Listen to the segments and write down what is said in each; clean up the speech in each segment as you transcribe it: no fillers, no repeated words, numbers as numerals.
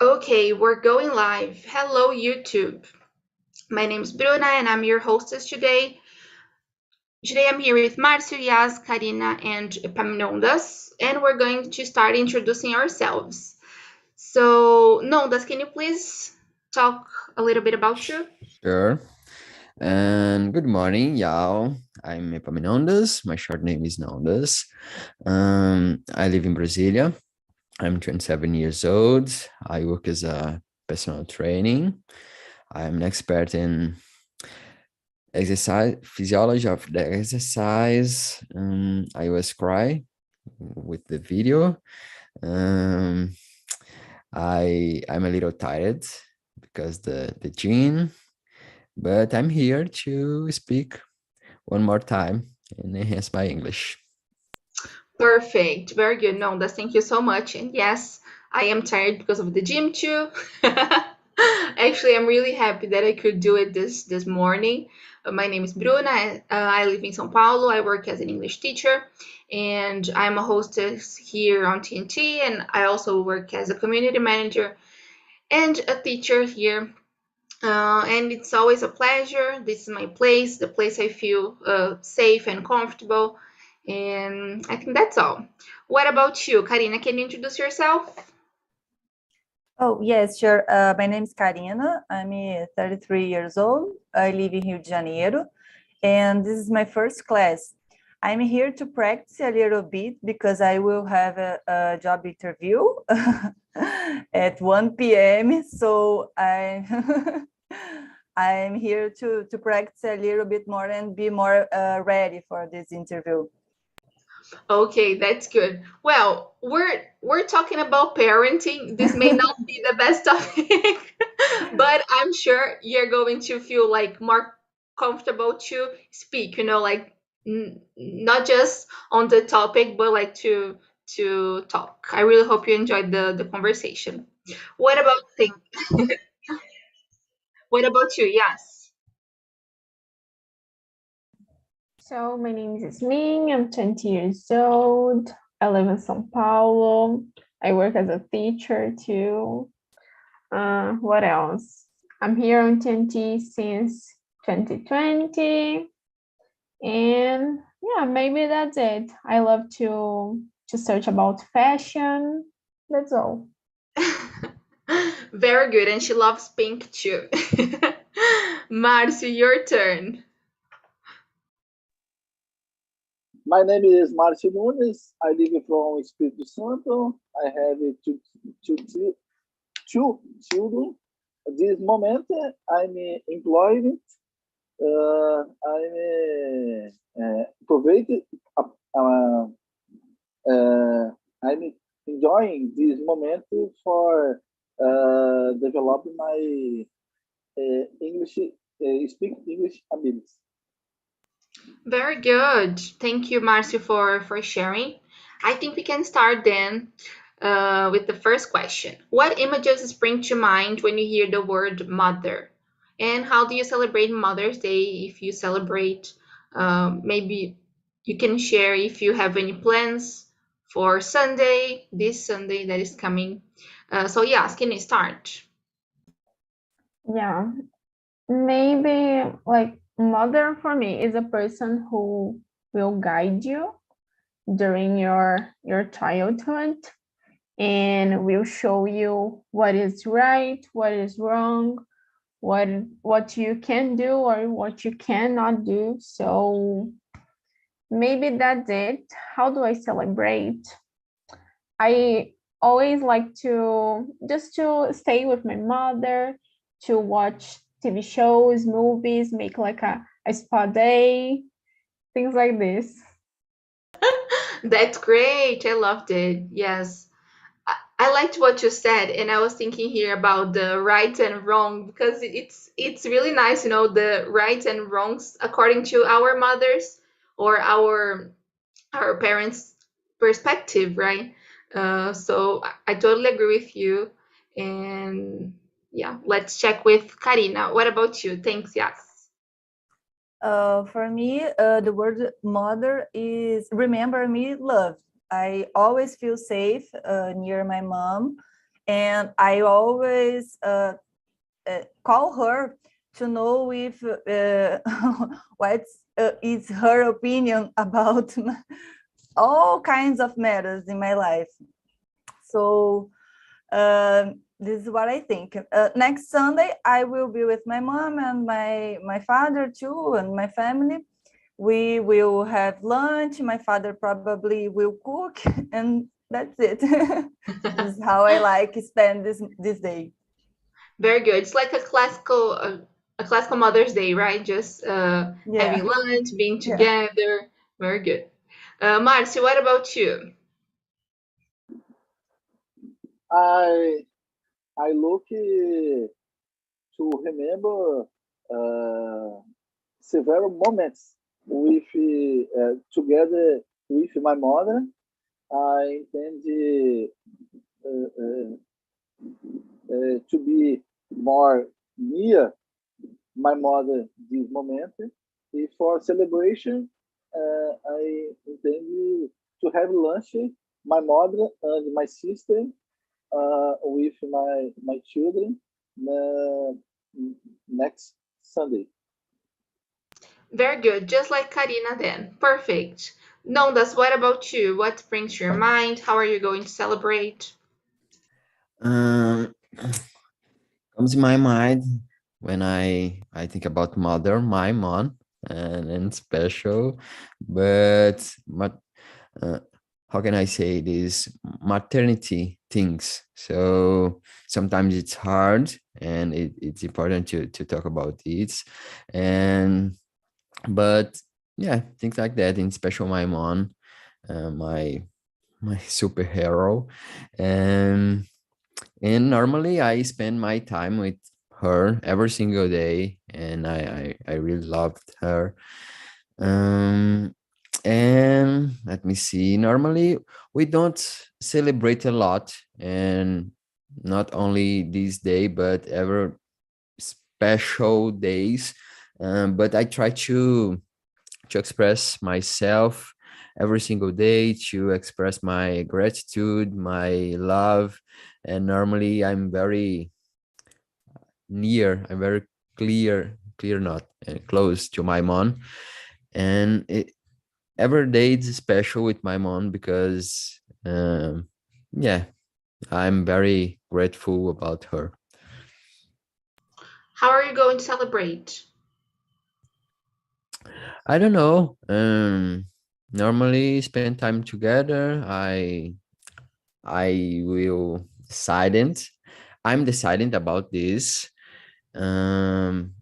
Okay, we're going live. Hello, YouTube. My name is Bruna and I'm your hostess today. Today I'm here with Marcio, Yas, Karina, and Epaminondas, and we're going to start introducing ourselves. So, Nondas, can you please talk a little bit about you? Sure. And good morning, y'all. I'm Epaminondas. My short name is Nondas. I live in Brasilia. I'm 27 years old. I work as a personal training. I'm an expert in exercise physiology of the exercise. I was cry with the video. Um, I'm a little tired because the gene, but I'm here to speak one more time and enhance my English. Perfect. Very good, Nondas. Thank you so much. And yes, I am tired because of the gym too. Actually, I'm really happy that I could do it this morning. My name is Bruna. I live in São Paulo. I work as an English teacher, and I'm a hostess here on TNT. And I also work as a community manager and a teacher here. And it's always a pleasure. This is my place, the place I feel safe and comfortable. And I think that's all. What about you, Karina? Can you introduce yourself? Oh, yes, sure. My name is Karina. I'm 33 years old. I live in Rio de Janeiro, and this is my first class. I'm here to practice a little bit because I will have a job interview at 1 p.m. So I'm here to practice a little bit more and be more ready for this interview. Okay, that's good. Well, we're talking about parenting. This may not be the best topic, but I'm sure you're going to feel like more comfortable to speak, like not just on the topic, but like to talk. I really hope you enjoyed the conversation. What about think? What about you? Yes. So my name is Yasmin, I'm 20 years old, I live in São Paulo, I work as a teacher too. What else? I'm here on TNT since 2020, and yeah, maybe that's it. I love to search about fashion, that's all. Very good, and she loves pink too. Marcio, your turn. My name is Marcio Nunes. I live from Espírito Santo. I have two children. At this moment, I'm employed. I'm provided. I'm enjoying this moment for develop my English, speak English abilities. Very good. Thank you, Marcio, for sharing. I think we can start then with the first question. What images spring to mind when you hear the word mother? And how do you celebrate Mother's Day if you celebrate? Maybe you can share if you have any plans for Sunday, this Sunday that is coming. So, yes, can you start? Yeah, maybe like mother for me is a person who will guide you during your childhood and will show you what is right, what is wrong, what you can do or what you cannot do. So maybe that's it. How do I celebrate? I always like to just to stay with my mother, to watch TV shows, movies, make like a spa day, things like this. That's great. I loved it. Yes. I liked what you said, and I was thinking here about the right and wrong because it's really nice, the right and wrongs according to our mothers or our parents' perspective, right? So I totally agree with you, and yeah, let's check with Karina. What about you? Thanks, yes. For me, the word mother is remember me loved. I always feel safe near my mom, and I always call her to know if what is her opinion about all kinds of matters in my life. So this is what I think. Next Sunday, I will be with my mom and my father too, and my family. We will have lunch. My father probably will cook, and that's it. This is how I like spend this day. Very good. It's like a classical Mother's Day, right? Just having Yeah, lunch, being yeah. together. Very good. Marcy, what about you? I I look to remember several moments with together with my mother. I intend to be more near my mother this moment. For celebration, I intend to have lunch, my mother and my sister, with my children uh, next Sunday. Very good. Just like Karina then. Perfect. Nondas, what about you? What brings to your mind? How are you going to celebrate? Um, comes in my mind when I think about mother, my mom, and special, but uh, how can I say this, maternity things. So sometimes it's hard, and it's important to talk about it, and but yeah, things like that. In special, my mom, my superhero, and normally I spend my time with her every single day, and I really loved her. Um, and let me see. Normally we don't celebrate a lot, and not only this day, but ever special days. But I try to express myself every single day, to express my gratitude, my love. And normally I'm very I'm very clear, not close to my mom. And every day it's special with my mom because, yeah, I'm very grateful about her. How are you going to celebrate? I don't know. Normally spend time together. I will silent. I'm deciding about this. I'm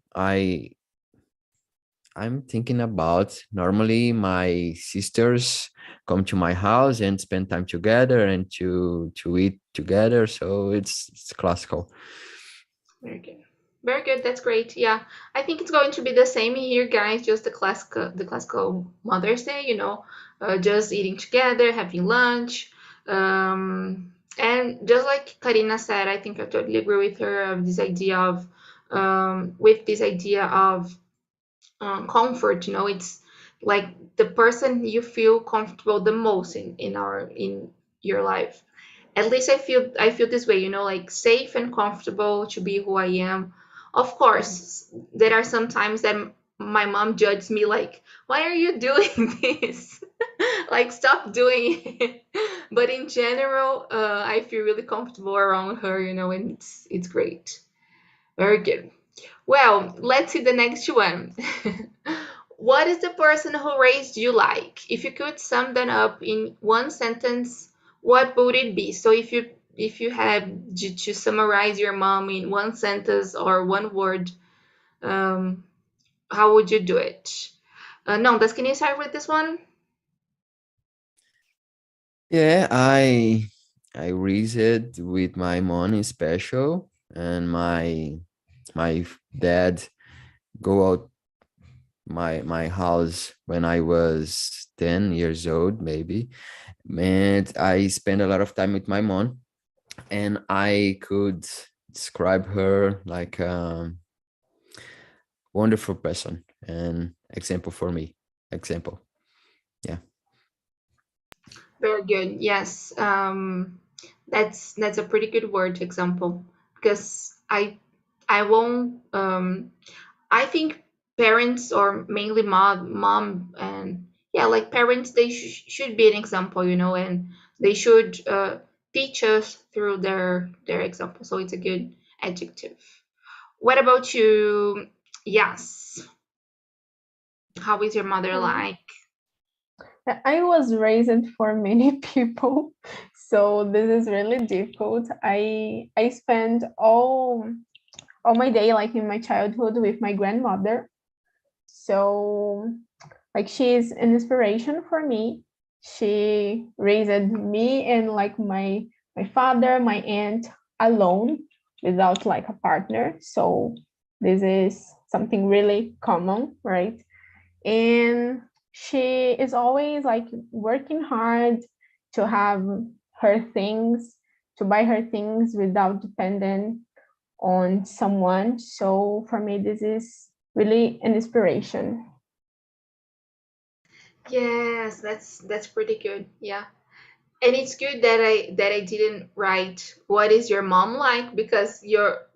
thinking about, normally my sisters come to my house and spend time together and to eat together. So it's classical. Very good. Very good. That's great. Yeah, I think it's going to be the same here, guys. Just the classical Mother's Day. Just eating together, having lunch, and just like Karina said, I think I totally agree with her of this idea of, with this idea of comfort. It's like the person you feel comfortable the most in your life. At least I feel this way, like safe and comfortable to be who I am. Of course, there are some times that my mom judges me like, why are you doing this? Like, stop doing it. But in general, I feel really comfortable around her, and it's great. Very good. Well, let's see the next one. What is the person who raised you like? If you could sum them up in one sentence, what would it be? So if you had to summarize your mom in one sentence or one word, um, how would you do it? Nondas, can you start with this one? Yeah, I raised with my mom in special, and my dad go out my house when I was 10 years old, maybe. And I spent a lot of time with my mom, and I could describe her like a wonderful person and example for me. Example. Yeah. Very good. Yes. That's a pretty good word example, because I won't I think parents, or mainly mom and yeah, like parents, they should be an example, and they should teach us through their example. So it's a good adjective. What about you? Yes. How is your mother Um, like? I was raised for many people, so this is really difficult. I spent all my day, like in my childhood, with my grandmother. So like she's an inspiration for me. She raised me and like my father, my aunt alone without like a partner. So this is something really common, right? And she is always like working hard to have her things, to buy her things without dependent on someone. So for me, this is really an inspiration. Yes, that's pretty good. Yeah. And it's good that I didn't write what is your mom like, because your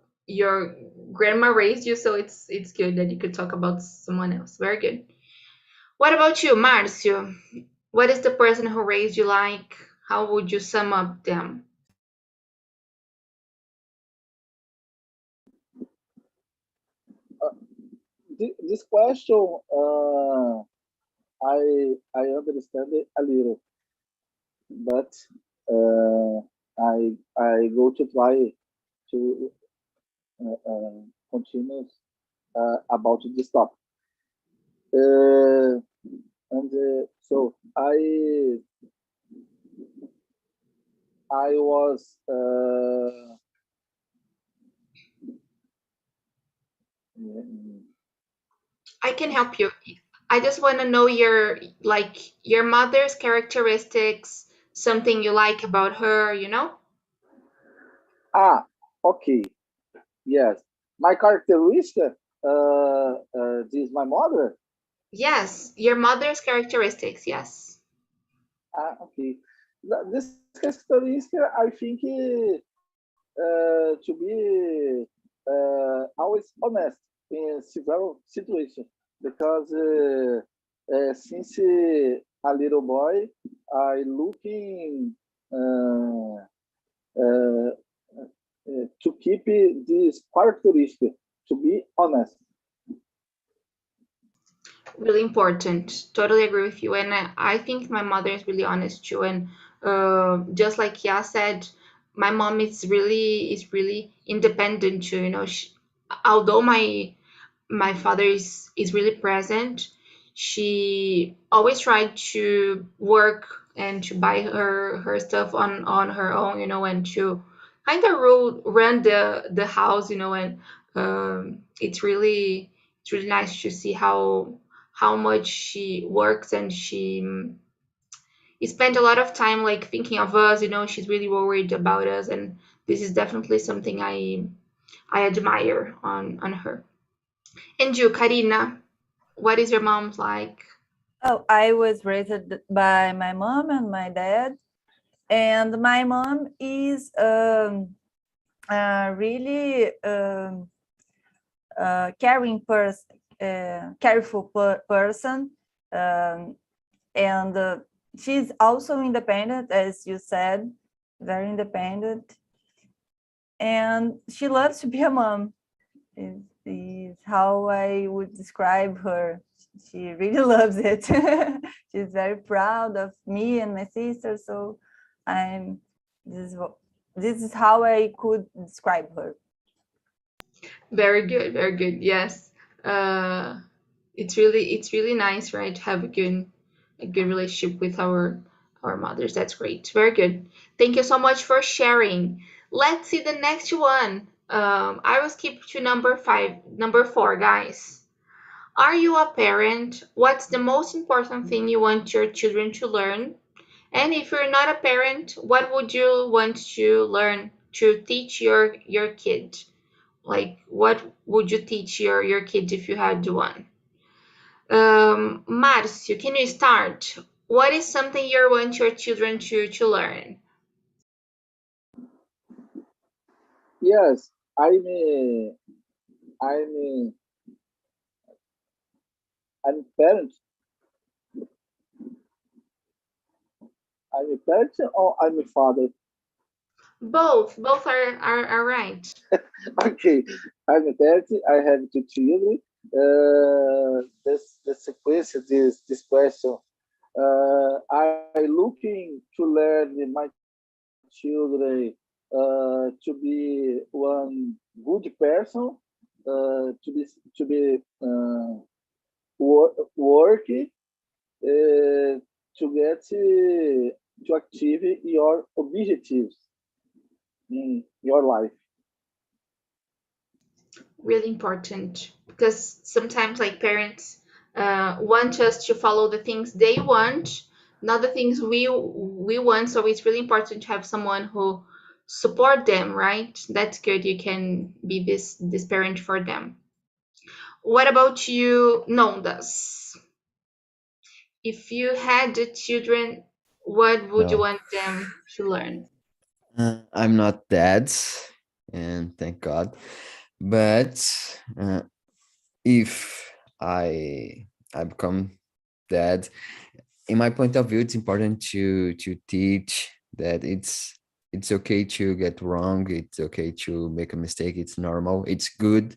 grandma raised you, so it's good that you could talk about someone else. Very good. What about you, Marcio? What is the person who raised you like? How would you sum up them? This question, I understand it a little, but uh, I go to try to continue about this topic. Uh, and so I was I can help you. I just want to know your mother's characteristics, something you like about her. okay, yes. My characteristic, this my mother. Yes, your mother's characteristics. Yes. Okay. This characteristic, I think, to be always honest in several situations, because since a little boy, I looking uh, uh, to keep this characteristic, to be honest. Really important. Totally agree with you. And I think my mother is really honest too. And just like Ya said, my mom is really independent too. Although my father is really present, she always tried to work and to buy her stuff on her own. And to kind of run the house. And it's really nice to see how much she works, and she spent a lot of time like thinking of us. She's really worried about us, and this is definitely something I admire on her. And you, Karina, what is your mom's like? Oh, I was raised by my mom and my dad, and my mom is a really caring person, careful person, and she's also independent, as you said, very independent, and she loves to be a mom. Is how I would describe her. She really loves it. She's very proud of me and my sister. So I'm this is how I could describe her. Very good, very good. Yes. Uh, it's really nice, right, to have a good relationship with our mothers. That's great. Very good. Thank you so much for sharing. Let's see the next one. I will skip to number 4, guys. Are you a parent? What's the most important thing you want your children to learn? And if you're not a parent, what would you want to learn to teach your kid? Like, what would you teach your kid if you had one? Marcio, can you start? What is something you want your children to learn? Yes, I'm I'm parent. I'm a parent or I'm a father. Both are right. Okay, I'm a parent. I have two children. This the sequence of this question. I looking to learn my children to be one good person, to be work to get to achieve your objectives in your life. Really important because sometimes like parents want us to follow the things they want, not the things we want. So it's really important to have someone who support them, right? That's good. You can be this parent for them. What about you, Nondas? If you had the children, what would you No, want them to learn? I'm not dad, and thank God. But uh, if I become dad, in my point of view, it's important to teach that it's okay to get wrong. It's okay to make a mistake. It's normal. It's good,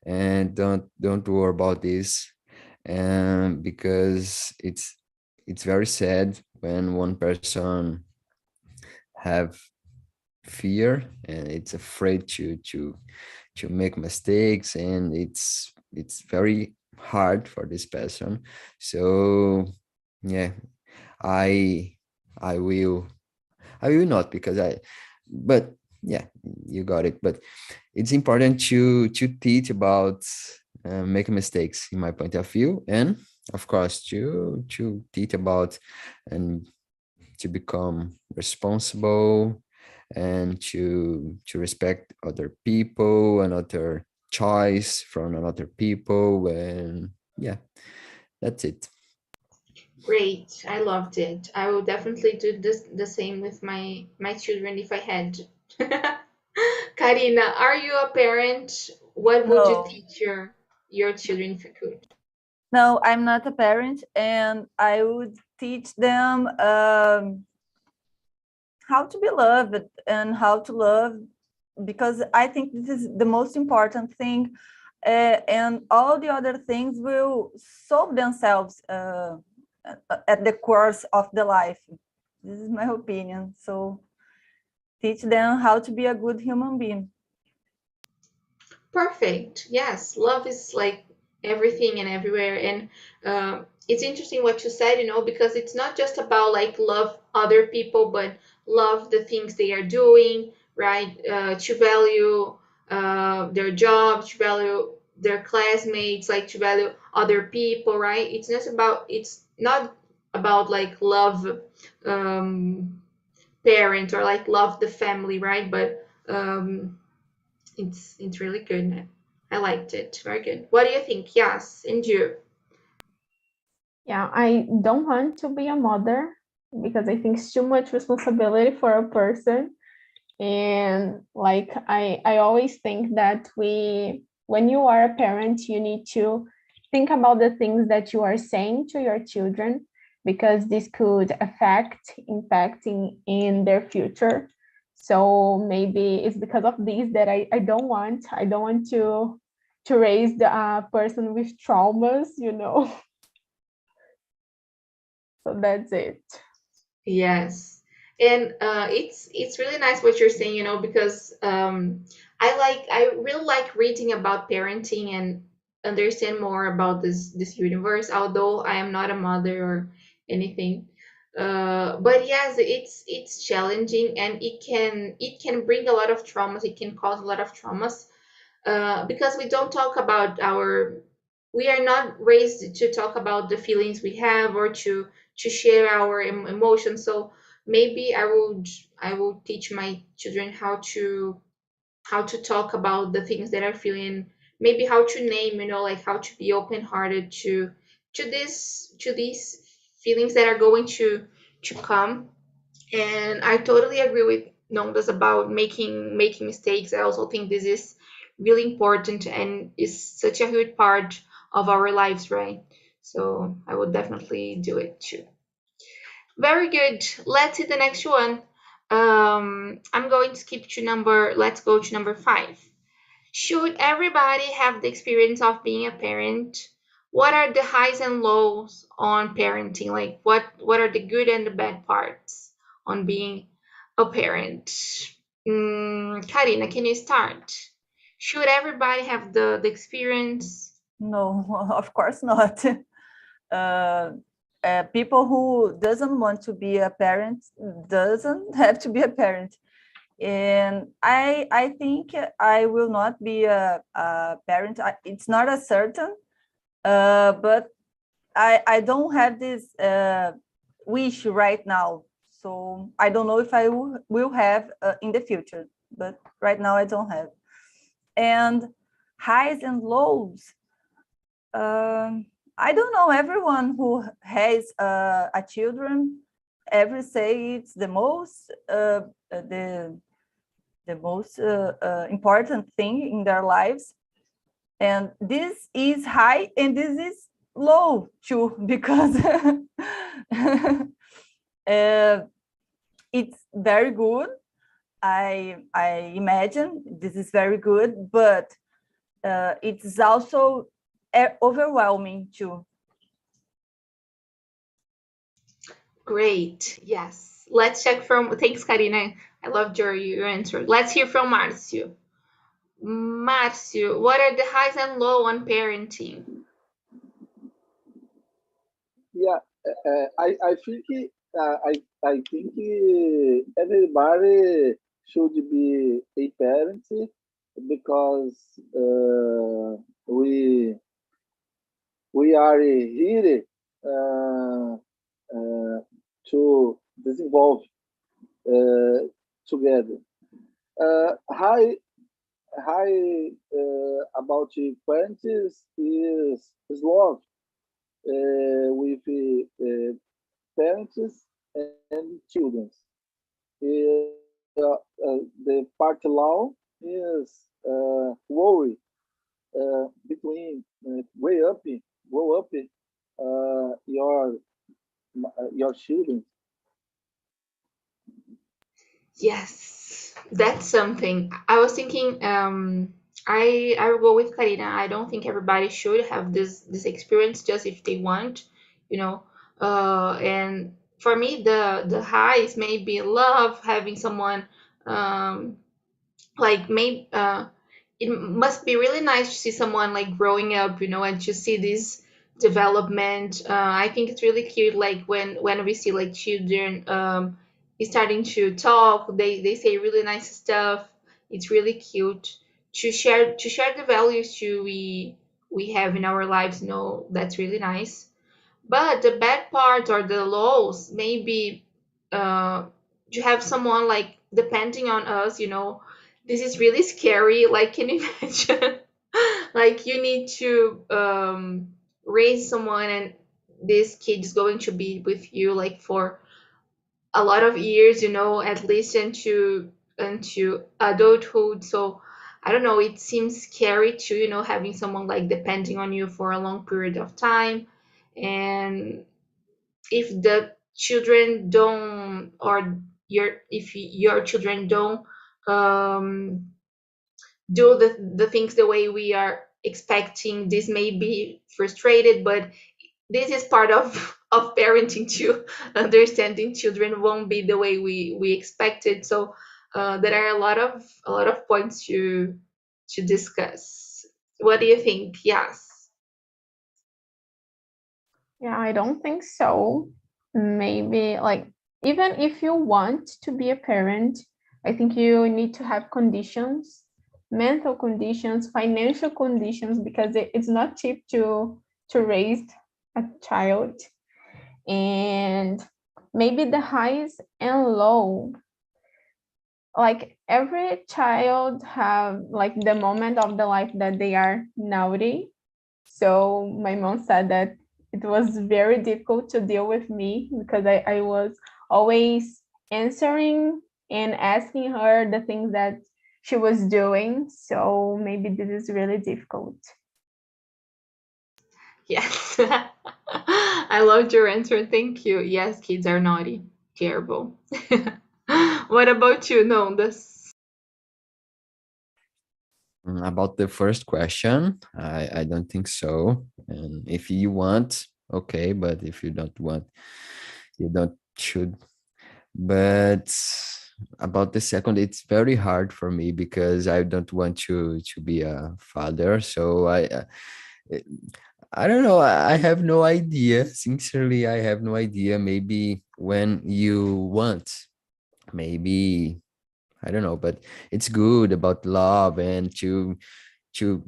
and don't worry about this, because it's very sad when one person have fear and it's afraid to make mistakes, and it's very hard for this person. So yeah, i I will not, because but yeah, you got it. But it's important to teach about making mistakes, in my point of view, and of course to teach about and to become responsible, and to respect other people and other choice from another people. And yeah, that's it. Great, I loved it. I will definitely do this the same with my children if I had. Karina, are you a parent? What would you No, teach your children if you could? no, I'm not a parent, and I would teach them how to be loved and how to love, because I think this is the most important thing, and all the other things will solve themselves at the course of the life. This is my opinion. So teach them how to be a good human being. Perfect. Yes, love is like everything and everywhere. And it's interesting what you said, because it's not just about like love other people, but love the things they are doing, right? To value their job, to value their classmates, like to value other people, right? It's not about like love parent or like love the family, right? But it's really good. I liked it. Very good. What do you think? Yes, and you. Yeah, I don't want to be a mother because I think it's too much responsibility for a person. And like I always think that when you are a parent, you need to think about the things that you are saying to your children, because this could impacting in their future. So maybe it's because of this that I don't want to raise the person with traumas. So that's it. Yes, and it's really nice what you're saying, because I really like reading about parenting and understand more about this universe. Although I am not a mother or anything, but yes, it's challenging and it can bring a lot of traumas. It can cause a lot of traumas because we don't talk about we are not raised to talk about the feelings we have or to share our emotions. So maybe I would teach my children how to talk about the things that are feeling, maybe how to name, like how to be open hearted to these feelings that are going to come. And I totally agree known as about making mistakes. I also think this is really important and is such a huge part of our lives, right? So I would definitely do it too. Very good. Let's see the next one. I'm going to skip to number. Let's go to number 5. Should everybody have the experience of being a parent? What are the highs and lows on parenting? Like what are the good and the bad parts on being a parent? Karina, can you start? Should everybody have the experience? No, of course not. People who doesn't want to be a parent doesn't have to be a parent. And I think I will not be a parent. It's not a certain, but I don't have this wish right now. So I don't know if I will have in the future, but right now I don't have. And highs and lows. I don't know. Everyone who has a children ever say it's the most important thing in their lives, and this is high and this is low too, because it's very good. I imagine this is very good, but it's also overwhelming too. Great. Yes. Let's check from. Thanks, Karina. I loved your answer. Let's hear from Marcio. Marcio, what are the highs and low on parenting? Yeah, I think everybody should be a parent because we are here to develop together. High about parents is love with parents and children. The part law is worry between grow up your children. Yes, that's something. I was thinking, I will go with Karina. I don't think everybody should have this experience just if they want, you know. And for me, the highs may be love, having someone, um, like maybe it must be really nice to see someone like growing up, and to see this development. I think it's really cute, like when we see like children starting to talk, they say really nice stuff. It's really cute to share the values we have in our lives. That's really nice. But the bad part or the lows, maybe uh, to have someone like depending on us, this is really scary. Like, can you imagine? Like, you need to raise someone, and this kid is going to be with you like for a lot of years, at least into adulthood. So I don't know, it seems scary too, having someone like depending on you for a long period of time. And if the children don't, or if your children don't um, do the things the way we are expecting, this may be frustrated, but this is part of parenting too. Understanding children won't be the way we expected. So there are a lot of points to discuss. What do you think? Yes. Yeah, I don't think so. Maybe like even if you want to be a parent, I think you need to have conditions, mental conditions, financial conditions, because it's not cheap to raise a child. And maybe the highs and low, like every child have like the moment of the life that they are naughty. So my mom said that it was very difficult to deal with me because I was always answering and asking her the things that she was doing. So maybe this is really difficult. Yes. I loved your answer. Thank you. Yes, kids are naughty. Terrible. What about you, Nondas? About the first question, I don't think so. And if you want, okay, but if you don't want, you don't should. But about the second, it's very hard for me because I don't want to be a father. So I don't know. I have no idea. Sincerely, I have no idea. Maybe when you want, maybe I don't know, but it's good about love and to to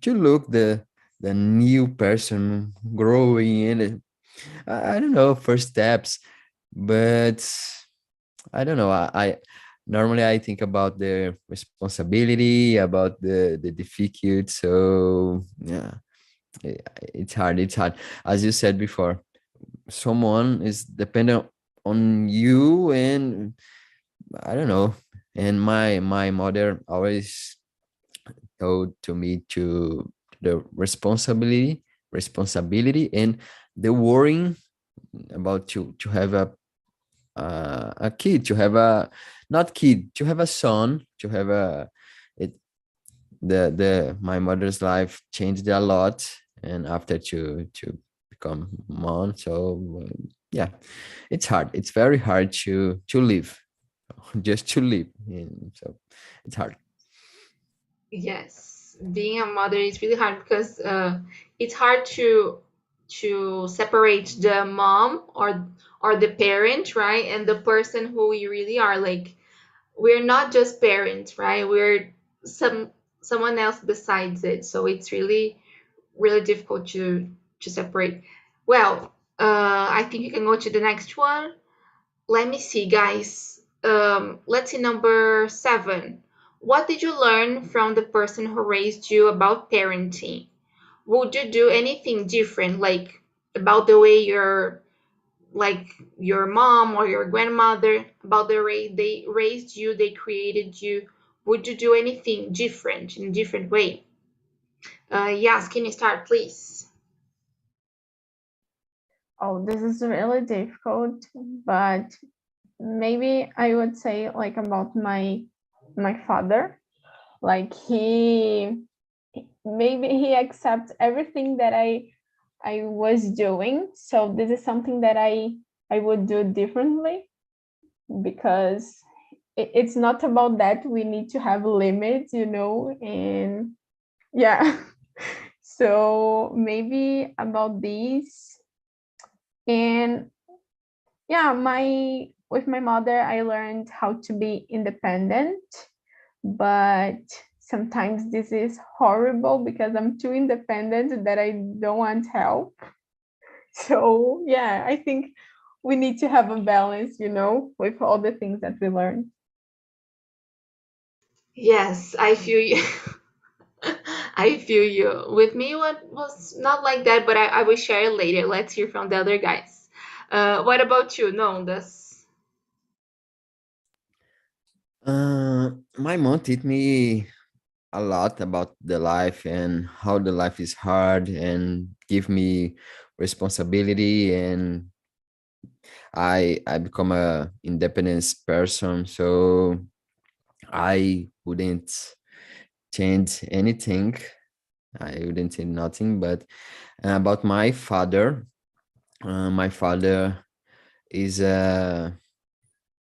look the new person growing in it. I don't know, first steps, but I don't know. I normally I think about the responsibility, about the difficult. So yeah, it's hard. It's hard. As you said before, someone is dependent on you, and I don't know. And my mother always told to me to the responsibility and the worrying about to have a kid, to have a not kid, to have a son, to have a it the my mother's life changed a lot, and after to become mom. So yeah, it's hard. It's very hard to live, just to live. And so it's hard. Yes, being a mother is really hard because it's hard to separate the mom or the parent, right, and the person who we really are. Like we're not just parents, right? We're someone else besides it. So it's really difficult to separate. Well, I think you can go to the next one. Let me see, guys. Let's see number 7. What did you learn from the person who raised you about parenting? Would you do anything different, like about the way like your mom or your grandmother, about the way they raised you, they created you? Would you do anything different in a different way? Yes, can you start, please? Oh, this is really difficult, but maybe I would say like about my father. Like maybe he accepts everything that I was doing. So this is something that I would do differently, because it's not about that. We need to have limits, and yeah. So maybe about this. And yeah, with my mother, I learned how to be independent, but sometimes this is horrible because I'm too independent that I don't want help. So yeah, I think we need to have a balance, with all the things that we learn. Yes, I feel you. I feel you. With me, what was not like that, but I will share it later. Let's hear from the other guys. What about you? No, that's My mom taught me a lot about the life and how the life is hard, and give me responsibility, and I become a independent person. So I wouldn't change anything. I wouldn't say nothing. But about my father is a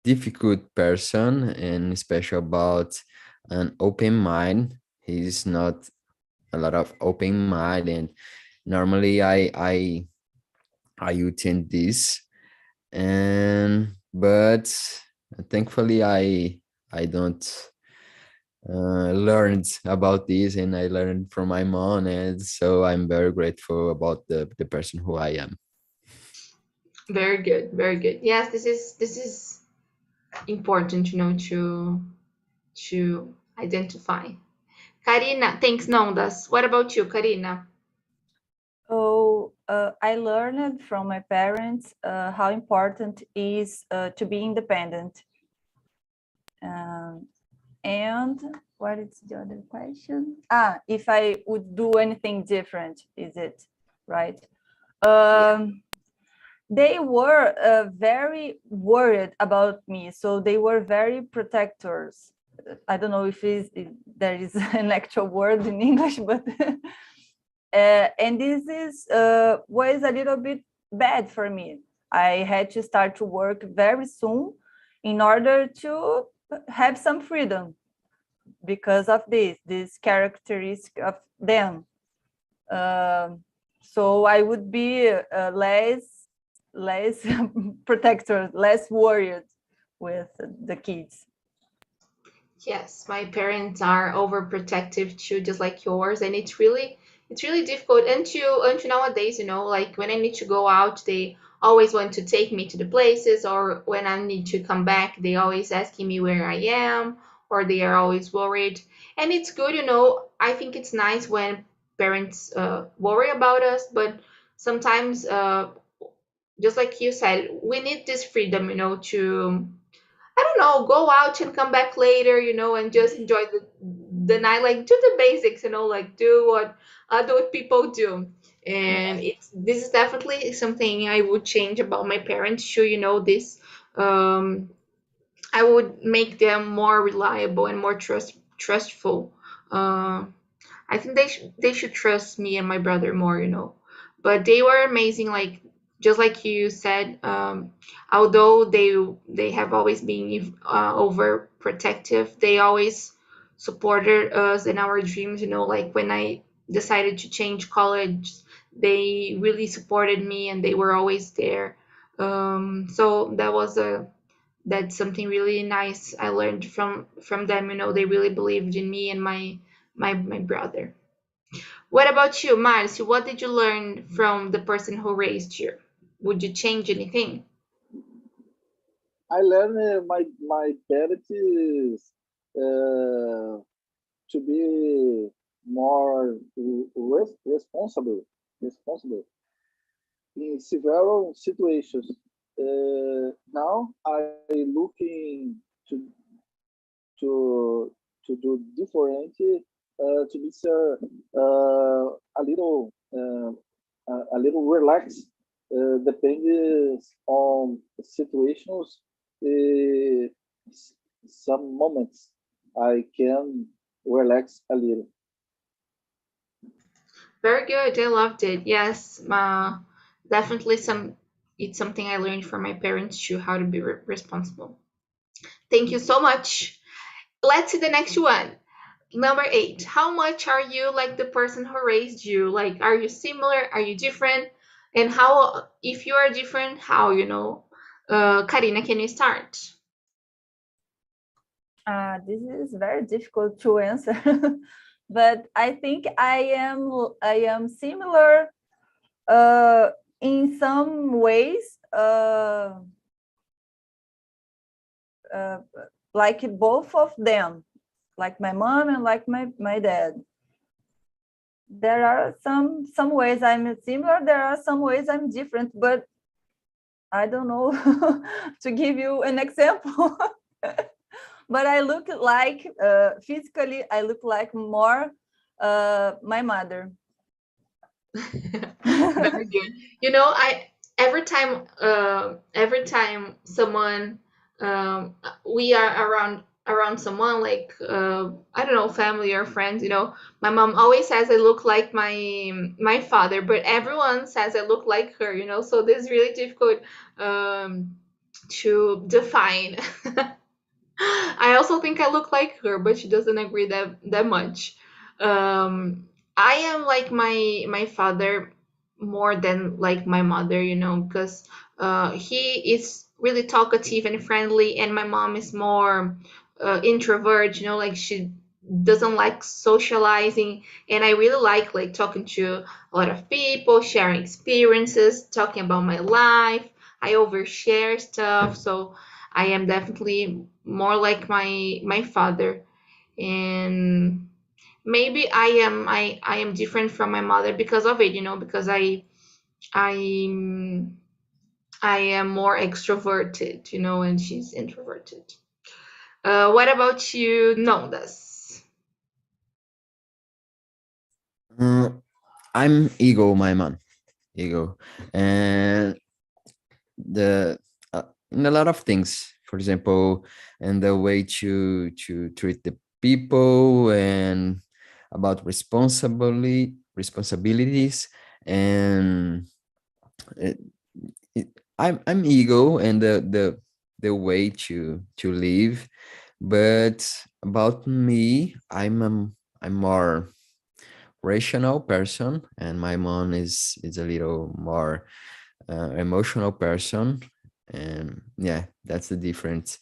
difficult person, and especially about an open mind. He's not a lot of open mind, and normally I attend this, and but thankfully I don't learned about this, and I learned from my mom, and so I'm very grateful about the person who I am. very good, very good. Yes, this is important, to identify. Karina, thanks, Nondas. What about you, Karina? Oh, I learned from my parents how important is to be independent. And what is the other question? If I would do anything different, is it right? They were very worried about me, so they were very protectors. I don't know if there is an actual word in English, but and this was a little bit bad for me. I had to start to work very soon in order to have some freedom because of this characteristic of them. So I would be less protector, less worried with the kids. Yes, my parents are overprotective too, just like yours, and it's really difficult until nowadays, like when I need to go out, they always want to take me to the places, or when I need to come back, they always asking me where I am, or they are always worried. And it's good, I think it's nice when parents worry about us, but sometimes just like you said, we need this freedom, to I don't know, go out and come back later, and just enjoy the night, like do the basics, like do what adult people do. And this is definitely something I would change about my parents too, this um I would make them more reliable and more trustful. Uh, I think they should trust me and my brother more, But they were amazing, like just like you said. Although they have always been overprotective, they always supported us in our dreams. Like when I decided to change college, they really supported me and they were always there. So that's something really nice I learned from them. They really believed in me and my brother. What about you, Marcio? What did you learn from the person who raised you? Would you change anything? I learned my parents uh, to be more responsible in several situations. Now I looking to do different, to be a little relaxed, depends on situations. uh, some moments I can relax a little. Very good. I loved it. Yes, definitely it's something I learned from my parents too, how to be responsible. Thank you so much. Let's see the next one. Number 8. How much are you like the person who raised you? Like, are you similar? Are you different? And how, if you are different, how, Karina, can you start? This is very difficult to answer, but I think I am similar in some ways, like both of them, like my mom and like my dad. There are some ways I'm similar, there are some ways I'm different, but I don't know to give you an example. But I look like, physically, I look like more my mother. Very good. I every time someone we are around someone like I don't know, family or friends, my mom always says I look like my father, but everyone says I look like her, so this is really difficult to define. I also think I look like her, but she doesn't agree that much. Um, I am like my father more than like my mother, because he is really talkative and friendly, and my mom is more introvert, like she doesn't like socializing, and I really like talking to a lot of people, sharing experiences, talking about my life. I overshare stuff, so I am definitely more like my father, and maybe I am different from my mother because of it, because I I am more extroverted, and she's introverted. What about you, Nondas? I'm ego, my man. Ego. And the in a lot of things, for example, and the way to treat the people, and about responsibilities, and it, I'm ego, and the way to live. But about me, I'm more rational person, and my mom is a little more emotional person. And yeah, that's the difference.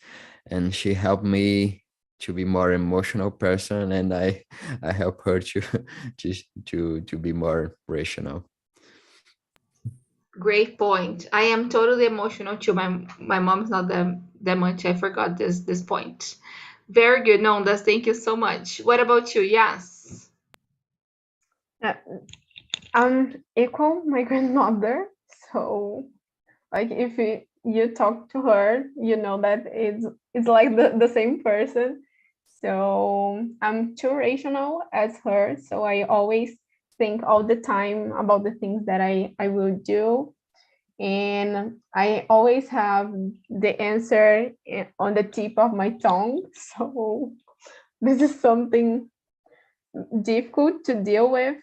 And she helped me to be more emotional person, and I help her to to be more rational. Great point. I am totally emotional too. My mom's not that much. I forgot this point. Very good, Nondas. Thank you so much. What about you? Yes. Uh, I'm equal my grandmother, so like if you talk to her, you know that it's like the same person. So I'm too rational as her, so I always think all the time about the things that I will do, and I always have the answer on the tip of my tongue. So this is something difficult to deal with.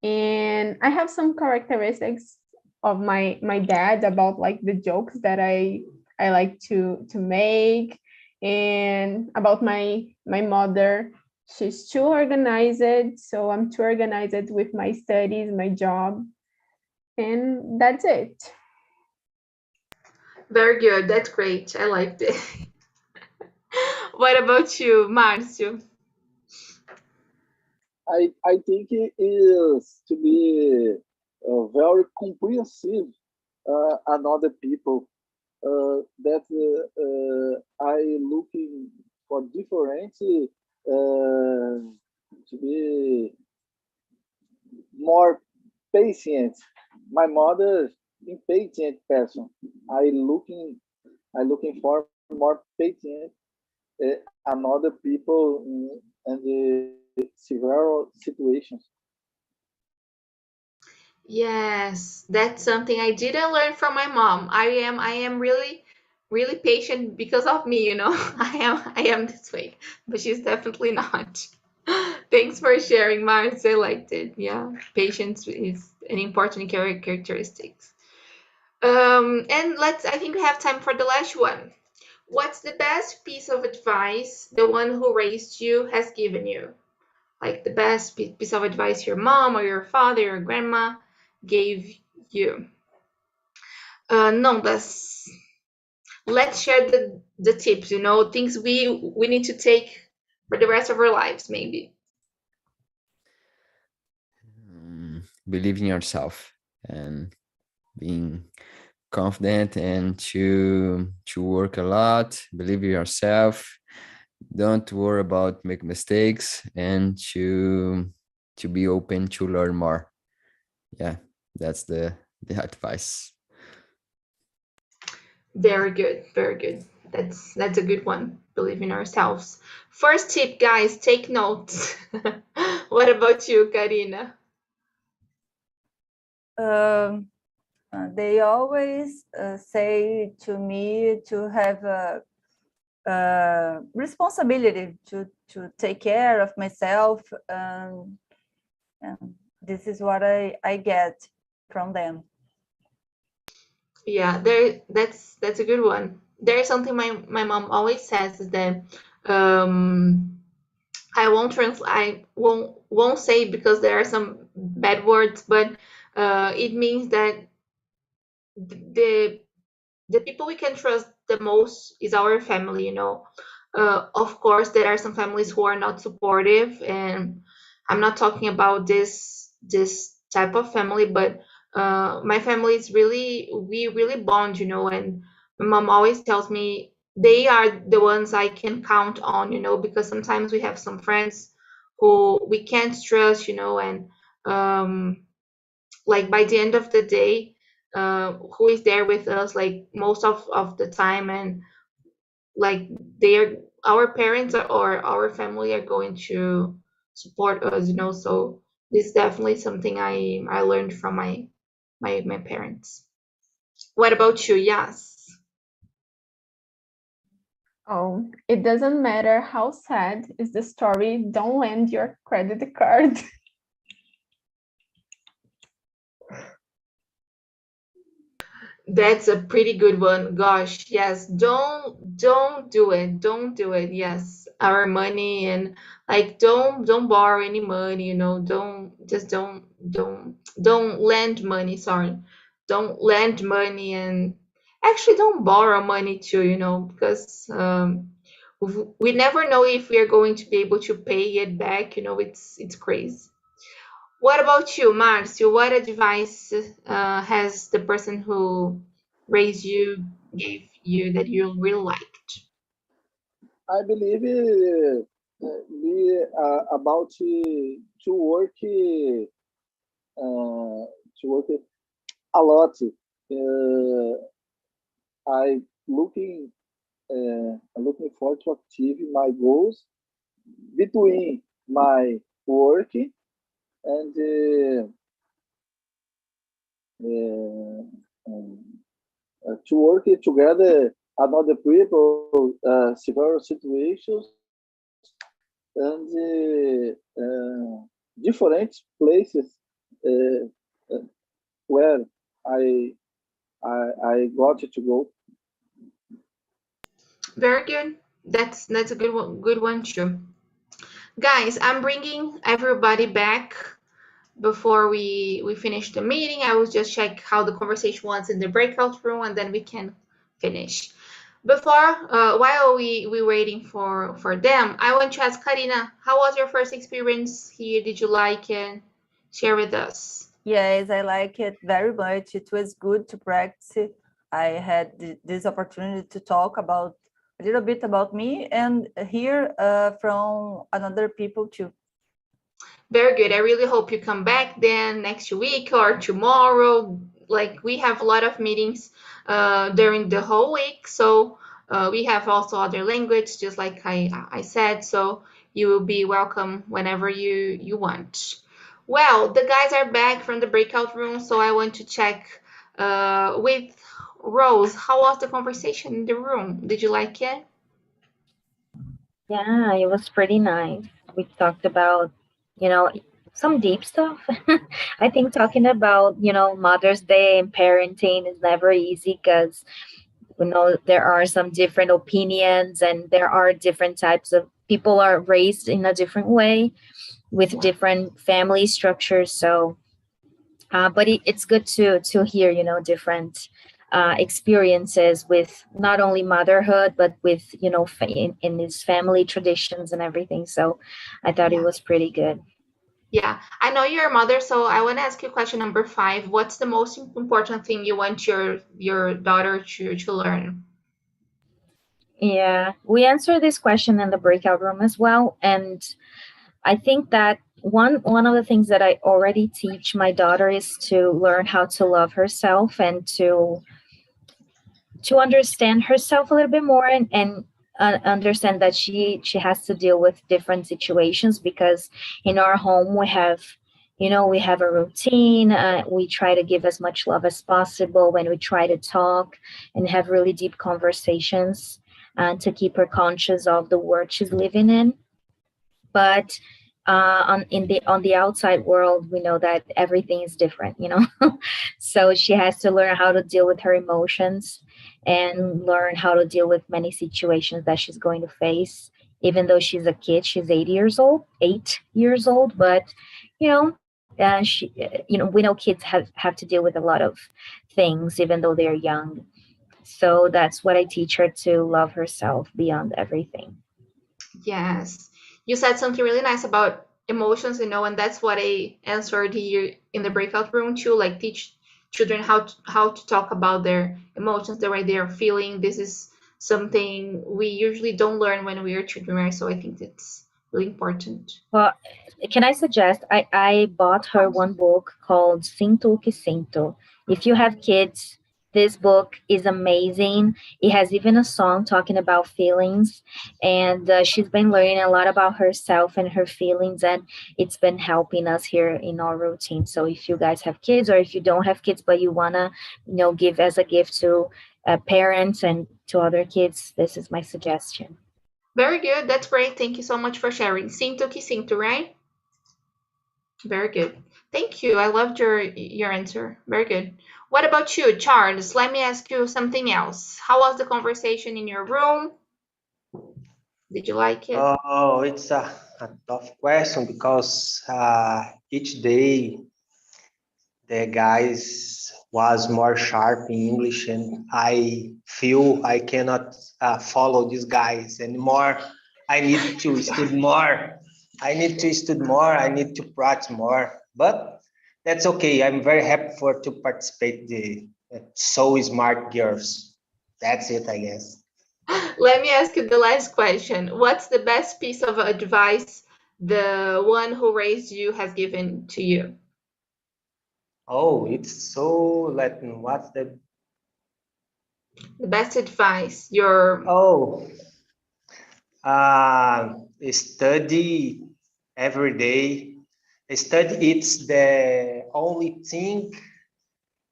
And I have some characteristics of my dad about like the jokes that I like to make, and about my mother. She's too organized, so I'm too organized with my studies, my job, and that's it. Very good. That's great. I liked it. What about you, Marcio? I think it is to be very comprehensive another people that I looking for different to be more patient. My mother impatient person. I looking for more patient another people in the several situations. Yes, that's something I didn't learn from my mom. I am really patient because of me, you know. I am this way, but she's definitely not. Thanks for sharing, Mars. I liked it. Yeah, patience is an important characteristic. And I think we have time for the last one. What's the best piece of advice the one who raised you has given you? Like the best piece of advice your mom or your father or grandma gave you. No, let's share the tips, you know, things we need to take for the rest of our lives, maybe. Believe in yourself, and being confident, and to work a lot. Believe in yourself. Don't worry about make mistakes, and to be open to learn more. Yeah, that's the advice. Very good, very good. That's a good one. Believe in ourselves. First tip, guys, take notes. What about you, Karina? Um, they always say to me to have a responsibility to take care of myself. And this is what I get from them. Yeah, that's a good one. There is something my mom always says is that um I won't say because there are some bad words, but it means that the the people we can trust the most is our family, you know. Of course, there are some families who are not supportive, and I'm not talking about this type of family, but my family is really we really bond, you know. And my mom always tells me they are the ones I can count on, you know, because sometimes we have some friends who we can't trust, you know, and um, like by the end of the day, who is there with us like most of the time, and like they are our parents or our family are going to support us, so this is definitely something I learned from my parents. What about you? Yes. Oh, it doesn't matter how sad is the story, don't lend your credit card. That's a pretty good one. Gosh, yes. Don't do it. Don't do it. Yes. Our money and like don't borrow any money, don't lend money, sorry. Don't lend money and actually don't borrow money too, because we never know if we are going to be able to pay it back, it's crazy. What about you, Marcio? What advice has the person who raised you gave you that you really liked? I believe about to work to work a lot. I looking looking forward to achieve my goals between my work and uh, um, to work together another people, several situations and different places uh, uh, where I, I got to go. Very good. That's a good one too. Guys, I'm bringing everybody back before we finish the meeting. I will just check how the conversation was in the breakout room, and then we can finish. Before, while we waiting for them, I want to ask Karina, how was your first experience here? Did you like it? Share with us. Yes, I like it very much. It was good to practice. I had this opportunity to talk about a little bit about me and hear from another people too. Very good. I really hope you come back then next week or tomorrow. Like we have a lot of meetings during the whole week, so we have also other language, just like I said. So you will be welcome whenever you want. Well, the guys are back from the breakout room, so I want to check with Rose. How was the conversation in the room? Did you like it? Yeah, it was pretty nice. We talked about, you know, some deep stuff. I think talking about, Mother's Day and parenting is never easy because we know there are some different opinions and there are different types of people are raised in a different way with different family structures. So but it's good to hear different experiences with not only motherhood but with in his family traditions and everything, so I thought it Yeah. was pretty good. Yeah, I know you're a mother, so I want to ask you question number 5. What's the most important thing you want your daughter to learn? Yeah, we answered this question in the breakout room as well, and I think that one of the things that I already teach my daughter is to learn how to love herself and to understand herself a little bit more and understand that she has to deal with different situations because in our home we have a routine. We try to give as much love as possible when we try to talk and have really deep conversations and to keep her conscious of the world she's living in. But on the outside world, we know that everything is different, so she has to learn how to deal with her emotions and learn how to deal with many situations that she's going to face. Even though she's a kid, she's 8 years old, but we know kids have to deal with a lot of things even though they're young. So that's what I teach her, to love herself beyond everything. Yes. You said something really nice about emotions, and that's what I answered here in the breakout room too, like teach children how to talk about their emotions, the way they are feeling. This is something we usually don't learn when we are children, right? So I think it's really important. Well, can I suggest? I bought her one book called Sinto o que sinto. If you have kids, This book is amazing. It has even a song talking about feelings, and she's been learning a lot about herself and her feelings, and it's been helping us here in our routine. So if you guys have kids, or if you don't have kids but you wanna, give as a gift to parents and to other kids, this is my suggestion. Very good. That's great. Thank you so much for sharing. Sinto que sinto, right? Very good. Thank you. I loved your answer. Very good. What about you, Charles? Let me ask you something else. How was the conversation in your room? Did you like it? Oh, it's a tough question because each day the guys was more sharp in English, and I feel I cannot follow these guys anymore. I need to study more. I need to study more. I need to practice more. But that's okay. I'm very happy to participate the so smart girls. That's it, I guess. Let me ask you the last question. What's the best piece of advice the one who raised you has given to you? Oh, it's so Latin. What's the The best advice, your Oh, study every day. Study, it's the only thing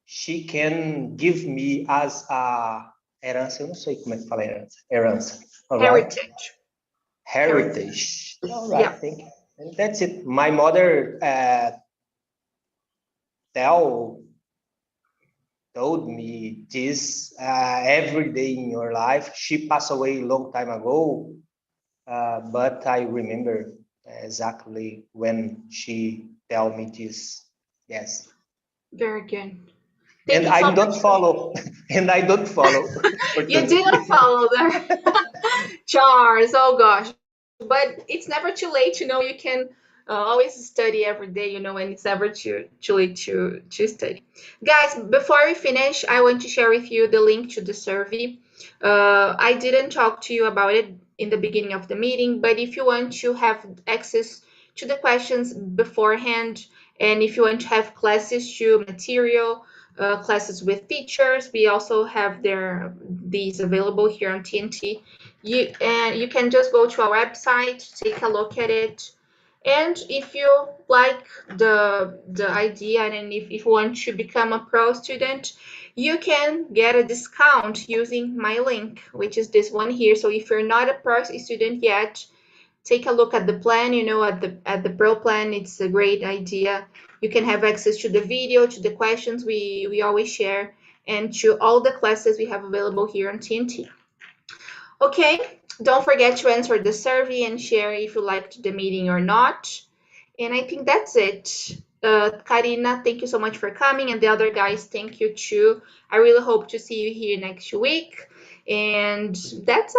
she can give me as a herança. Eu não sei como é que fala herança. Herança. All right. heritage. Heritage. All right. Yeah. Thank you. And that's it. My mother told me this every day in your life. She passed away a long time ago, but I remember exactly when she told me this. Yes. Very good. And I don't follow. And I don't follow. You didn't follow the Charles. Oh gosh. But it's never too late. You can always study every day, and it's never too late to study. Guys, before we finish, I want to share with you the link to the survey. I didn't talk to you about it in the beginning of the meeting, but if you want to have access to the questions beforehand, and if you want to have classes to material, classes with teachers, we also have these available here on TNT. You can just go to our website, take a look at it, and if you like the idea, and if you want to become a pro student, you can get a discount using my link, which is this one here. So if you're not a pro student yet, take a look at the plan, at the pro plan. It's a great idea. You can have access to the video, to the questions we always share, and to all the classes we have available here on TNT. Okay, don't forget to answer the survey and share if you liked the meeting or not. And I think that's it. Karina, thank you so much for coming, and the other guys, thank you too. I really hope to see you here next week. And that's